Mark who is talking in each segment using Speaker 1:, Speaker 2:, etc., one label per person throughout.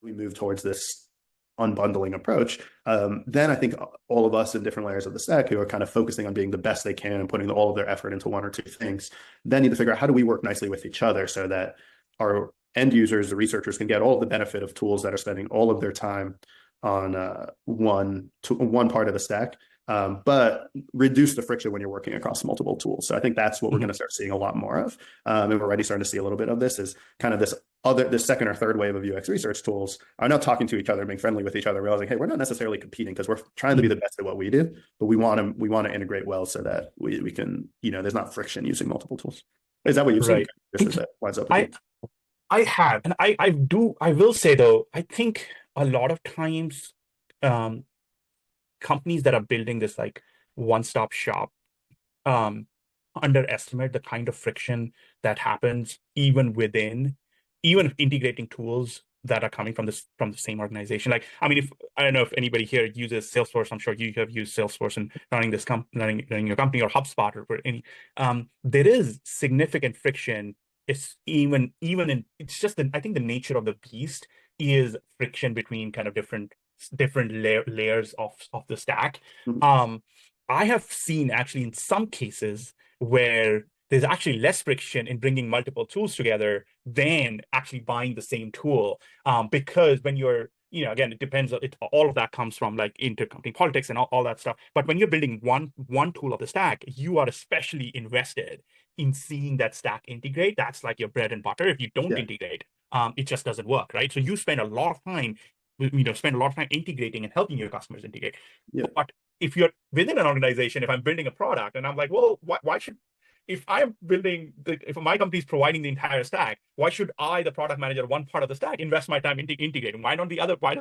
Speaker 1: we move towards this unbundling approach, then I think all of us in different layers of the stack who are kind of focusing on being the best they can and putting all of their effort into one or two things, then need to figure out how do we work nicely with each other so that our end users, the researchers, can get all of the benefit of tools that are spending all of their time on one part of the stack, but reduce the friction when you're working across multiple tools. So I think that's what we're going to start seeing a lot more of. And we're already starting to see a little bit of this is kind of this second or third wave of UX research tools are now talking to each other, being friendly with each other, realizing, hey, we're not necessarily competing because we're trying to be the best at what we do, but we want to integrate well so that we can, there's not friction using multiple tools. Is that what you've seen?
Speaker 2: Right.
Speaker 1: That lines up with
Speaker 2: I have, and I will say though, I think a lot of times, companies that are building this like one-stop shop underestimate the kind of friction that happens even integrating tools that are coming from the same organization. Like, I mean, if I don't know if anybody here uses Salesforce, I'm sure you have used Salesforce in running your company, or HubSpot, or any. There is significant friction. It's it's just I think the nature of the beast is friction between kind of different layers of the stack. I have seen actually in some cases where there's actually less friction in bringing multiple tools together than actually buying the same tool, because when you're, again, it depends. All of that comes from like intercompany politics and all that stuff. But when you're building one tool of the stack, you are especially invested in seeing that stack integrate. That's like your bread and butter. If you don't integrate, it just doesn't work, right? So you spend a lot of time, integrating and helping your customers integrate. But if you're within an organization, if I'm building a product and I'm like, well, why should, if I'm building, if my company is providing the entire stack, why should I, the product manager, one part of the stack, invest my time integrating? Why doesn't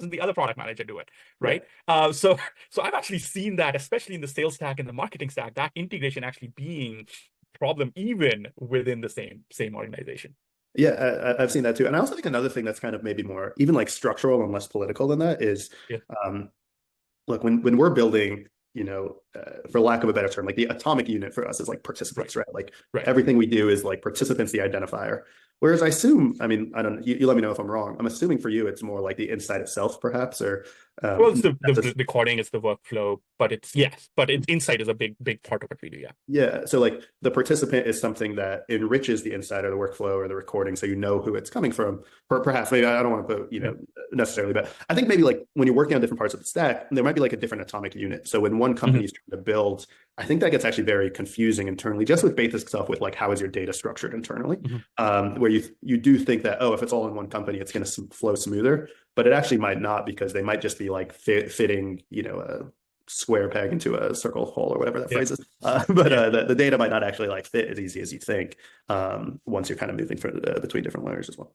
Speaker 2: the other product manager do it, right? So I've actually seen that, especially in the sales stack and the marketing stack, that integration actually being a problem even within the same organization.
Speaker 1: Yeah, I've seen that too. And I also think another thing that's kind of maybe more even like structural and less political than that is, look, when we're building, for lack of a better term, like the atomic unit for us is like participants, right? Like everything we do is like participants, the identifier. Whereas I assume, I mean, I don't know, you let me know if I'm wrong. I'm assuming for you, it's more like the insight itself, perhaps, or
Speaker 2: well, it's the recording, it's the workflow, but insight is a big part of what we do.
Speaker 1: Yeah. So like the participant is something that enriches the insight or the workflow or the recording, so you know who it's coming from. Perhaps, maybe I don't want to put necessarily, but I think maybe like when you're working on different parts of the stack, there might be like a different atomic unit. So when one company is trying to build, I think that gets actually very confusing internally, just with basic stuff with like how is your data structured internally, where you do think that, oh, if it's all in one company, it's going to flow smoother, but it actually might not, because they might just be like fitting, a square peg into a circle hole or whatever that phrase is. But the data might not actually like fit as easy as you think once you're kind of moving between different layers as well.